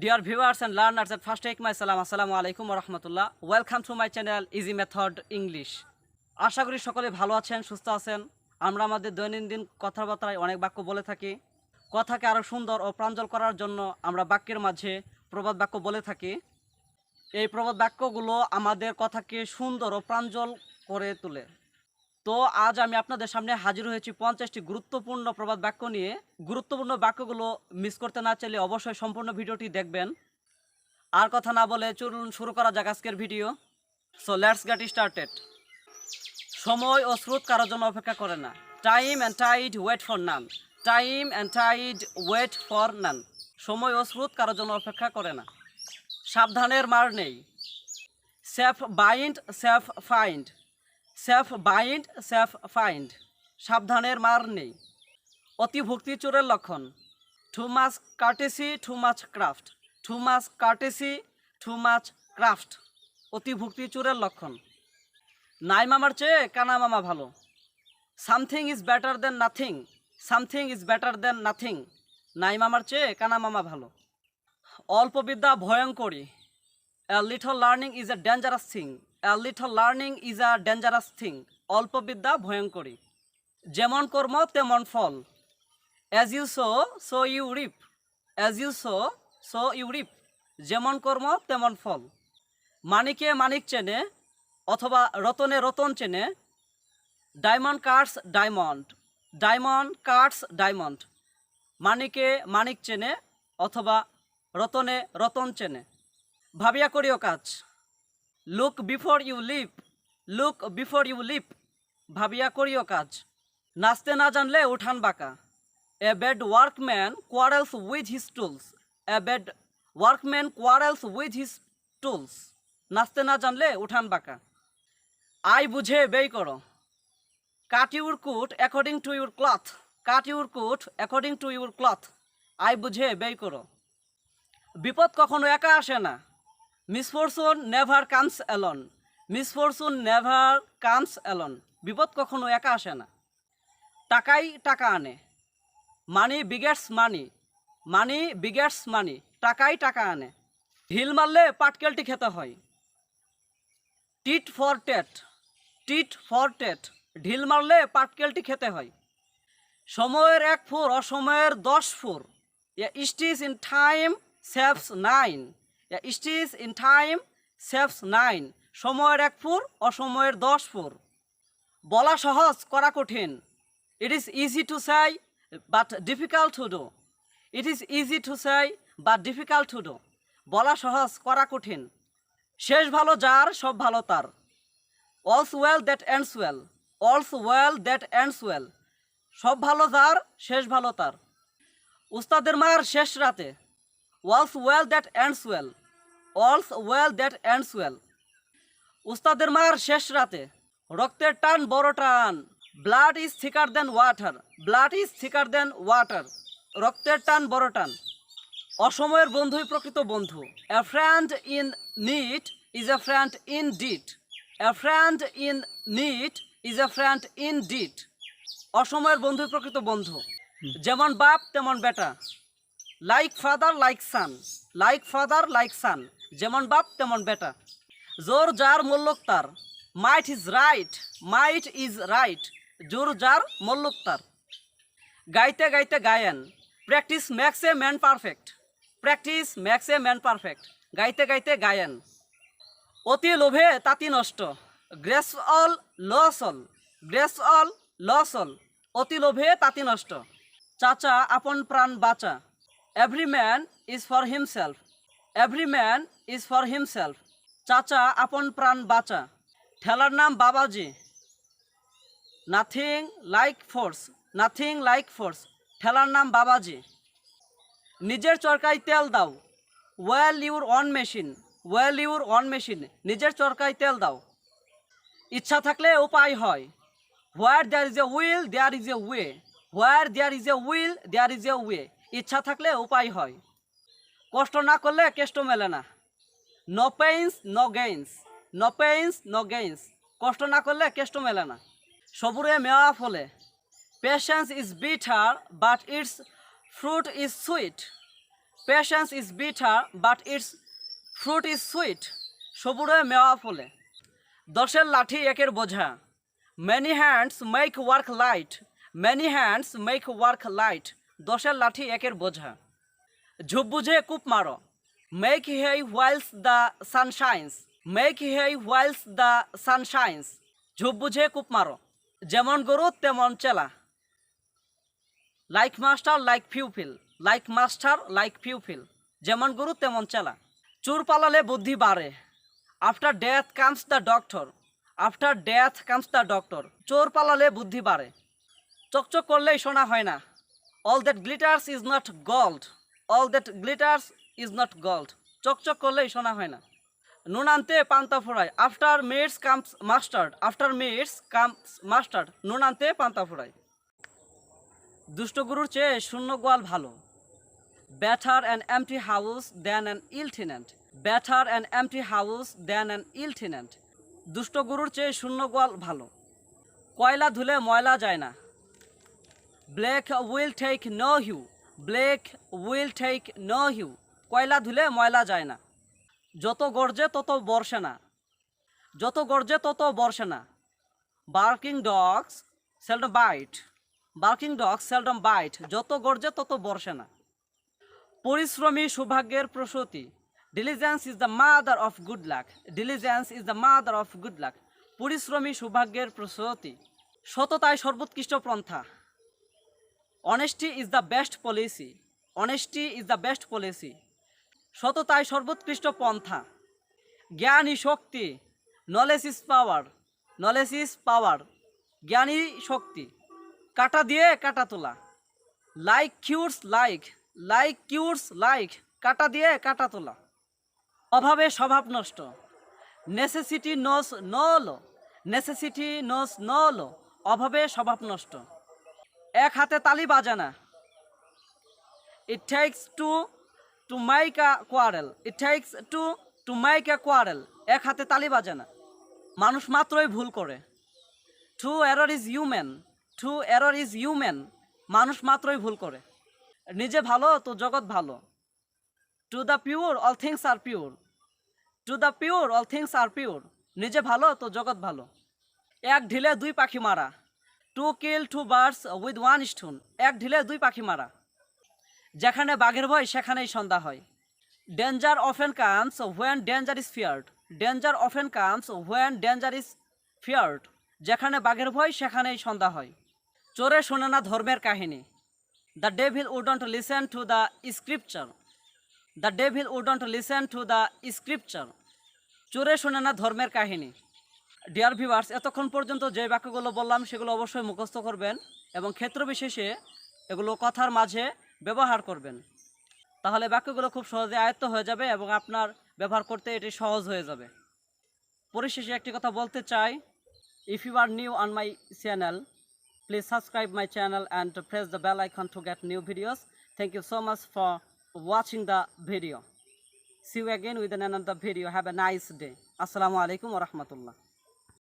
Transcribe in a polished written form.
Dear viewers and learners, at first take my salam. Assalamu alaikum wa rahmatullah. Welcome to my channel Easy Method English. আশা করি সকলে ভালো আছেন, সুস্থ আছেন। আমরা আমাদের দৈনন্দিন কথাবার্তায় অনেক বাক্য বলে থাকি। কথাকে আরও সুন্দর ও প্রাঞ্জল করার জন্য আমরা বাক্যের মাঝে প্রবাদ বাক্য বলে থাকি। এই প্রবাদ বাক্যগুলো আমাদের কথাকে সুন্দর ও প্রাঞ্জল করে তোলে। তো আজ আমি আপনাদের সামনে হাজির হয়েছি 50টি গুরুত্বপূর্ণ প্রবাদ বাক্য নিয়ে। গুরুত্বপূর্ণ বাক্যগুলো মিস করতে না চাইলে অবশ্যই সম্পূর্ণ ভিডিওটি দেখবেন। আর কথা না বলে চলুন শুরু করা যাক আজকের video. So let's get started. সময় ও স্রোত কারোর জন্য অপেক্ষা করে না। Time and tide wait for none. Time and tide wait for none. সময় ও স্রোত কারোর জন্য অপেক্ষা করে না। সাবধানের মার নেই। Safe bind safe find. Safe bind safe find. সাবধানের মার নেই। অতিভক্তি চোরের লক্ষণ। Too much courtesy too much craft. Too much courtesy too much craft. অতিভক্তি চোরের লক্ষণ। নাই মামার চেয়ে কানা মামা ভালো। Something is better than nothing. Something is better than nothing. নাই মামার চেয়ে কানা মামা ভালো। অল্প বিদ্যা ভয়ঙ্করী। A little learning is a dangerous thing. A little learning is a dangerous thing. অল্প বিদ্যা ভয়ঙ্করী। যেমন কর্ম তেমন ফল। As you sow, so you reap. As you sow, so you reap. যেমন কর্ম তেমন ফল। মানিকে মানিক চেনে অথবা রতনে রতন চেনে। Diamond cuts diamond. Diamond cuts diamond. মানিকে মানিক চেনে অথবা রতনে রতন চেনে। ভাবিয়া করিও কাজ। Look before you leap. Look before you leap. ভাবিয়া করিও কাজ। নাচতে না জানলে উঠান বাঁকা। A bad workman quarrels with his tools. A bad workman quarrels with his tools. নাচতে না জানলে উঠান বাঁকা। আই বুঝে ব্যয় করো। Cut your coat according to your cloth. Cut your coat according to your cloth. আই বুঝে ব্যয় করো। বিপদ কখনো একা আসে না। Misfortune never comes alone. Misfortune never comes alone. বিপদ কখনো একা আসে না। টাকাই টাকা আনে। Money begets money. Money begets money. টাকাই টাকা আনে। ঢিল মারলে পাটকেলটি খেতে হয়। Tit for tat. Tit for tat. ঢিল মারলে পাটকেলটি খেতে হয়। সময়ের 1 ফুর অসময়ের 10 ফুর। A stitch in time saves 9। A stitch in time saves 9। সময়ের 1 ফুর অসময়ের 10 ফুর। বলা সহজ করা কঠিন। It is easy to say but difficult to do. It is easy to say but difficult to do. বলা সহজ করা কঠিন। শেষ ভালো যার সব ভালো তার। অলস well that ends well. All's well that ends well. সব ভালো যার শেষ ভালো তার। উস্তাদের মার শেষ রাতে। All's well that ends well. All's well that ends well. উস্তাদের মার শেষ রাতে। রক্তের টান বড় টান। Blood is thicker than water. Blood is thicker than water. রক্তের টান বড় টান। অসময়ের বন্ধুই প্রকৃত বন্ধু। A friend in need is a friend in deed. A friend in need is a friend in deed. অসময়ের বন্ধুই প্রকৃত বন্ধু। যেমন বাপ তেমন বেটা। Like father like son. Like father like son. যেমন বাপ তেমন বেটা। জোর যার মল্লক তার। Might is right. Might is right. জোর যার মল্লক তার। গাইতে গাইতে গায়েন। Practice makes a man perfect. Practice makes a man perfect. গাইতে গাইতে গায়েন। অতি লোভে তাতি নষ্ট। Grasp all lose all. Grasp all lose all. অতি লোভে তাতি নষ্ট। চাচা আপন প্রাণ বাঁচা। Every man is for himself. Every man is for himself. চাচা আপন প্রাণ বাঁচা। ঠেলার নাম বাবাজি। Nothing like force. Nothing like force. ঠেলার নাম বাবাজি। নিজের চরকায় তেল দাও। Oil your own machine. Oil your own machine. নিজের চরকায় তেল দাও। ইচ্ছা থাকলে উপায় হয়। Where there is a will there is a way. Where there is a will there is a way. ইচ্ছা থাকলে উপায় হয়। কষ্ট না করলে কেষ্ট মেলে না। No pains no gains. No pains no gains. কষ্ট না করলে কেষ্ট মেলে না। সবুরে মেওয়া ফলে। Patience is bitter but its fruit is sweet. Patience is bitter, but its fruit is sweet. সবুরে মেওয়া ফলে। দশের লাঠি একের বোঝা। Many hands make work light. Many hands make work light. দশের লাঠি একের বোঝা। ঝোপ বুঝে কূপ মারো। Make hay whilst the sun shines. Make hay whilst the sun shines. ঝোপ বুঝে কূপ মারো। যেমন গরু তেমন চেলা। Like master like pupil. Like master like pupil. যেমন গরু তেমন চেলা। চোর পালালে বুদ্ধি বাড়ে। After death comes the doctor. After death comes the doctor. চোর পালালে বুদ্ধি বাড়ে। চকচক করলেই সোনা হয় না। All that glitters is not gold. All that glitters is not gold. চকচক করলেই সোনা হয় না। নুন আনতে পান্তা ফোড়ায়। After meats comes mustard. After meats comes mustard. নুন আনতে পান্তা ফোড়ায়। দুষ্ট গরুর চেয়ে শূন্য গোয়াল ভালো। Better an empty house than an ill tenant. Better an empty house than an ill tenant. দুষ্ট গরুর চেয়ে শূন্য গোয়াল ভালো। কয়লা ধুলে ময়লা যায় না। Black will take no hue. Black will take no hue. কয়লা ধুলে ময়লা যায় না। যত গর্জে তত বর্ষে না। যত গর্জে তত বর্ষে না। Barking dogs seldom bite. Barking dogs seldom bite. যত গর্জে তত বর্ষে না। পরিশ্রমী সৌভাগ্যের প্রসূতি। Diligence is the mother of good luck. Diligence is the mother of good luck. পরিশ্রমী সৌভাগ্যের প্রসূতি। সততাই সর্বোৎকৃষ্ট পন্থা। Honesty is the best policy. Honesty is the best policy. সততাই সর্বোৎকৃষ্ট পন্থা। জ্ঞানই শক্তি। Knowledge is power. Knowledge is power. জ্ঞানই শক্তি। কাটা দিয়ে কাটা তোলা। Like cures like. Like cures like. কাটা দিয়ে কাটা তোলা। অভাবে স্বভাব নষ্ট। Necessity knows no law. Necessity knows no law. অভাবে স্বভাব নষ্ট। এক হাতে তালি বাজে না। It takes two to make a quarrel. It takes two to make a quarrel. এক হাতে তালি বাজে না। মানুষ মাত্রই ভুল করে। True error is human. True error is human. মানুষ মাত্রই ভুল করে। নিজে ভালো তো জগৎ ভালো। To the pure all things are pure. To the pure all things are pure. নিজে ভালো তো জগৎ ভালো। এক ঢিলে দুই পাখি মারা। To kill two birds with one stone. এক ঢিলে দুই পাখি মারা। যেখানে বাঘের ভয় সেখানেই সন্ধ্যা হয়। Danger often comes when danger is feared. Danger often comes when danger is feared. যেখানে বাঘের ভয় সেখানেই সন্ধ্যা হয়। চোরে শোনে না ধর্মের কাহিনী। The devil wouldn't listen to the scripture. The devil wouldn't listen to the scripture. চোরে শোনে না ধর্মের কাহিনী। ডিয়ার ভিউয়ার্স, এতক্ষণ পর্যন্ত যে বাক্যগুলো বললাম সেগুলো অবশ্যই মুখস্থ করবেন এবং ক্ষেত্র বিশেষে এগুলো কথার মাঝে ব্যবহার করবেন। তাহলে বাক্যগুলো খুব সহজে আয়ত্ত হয়ে যাবে এবং আপনার ব্যবহার করতে এটি সহজ হয়ে যাবে। পরিশেষে একটি কথা বলতে চাই, if you are new on my channel, please subscribe my channel and press the bell icon to get new videos. Thank you so much for watching the video. See you again with another video. Have a nice day. Assalamu alaikum wa rahmatullah.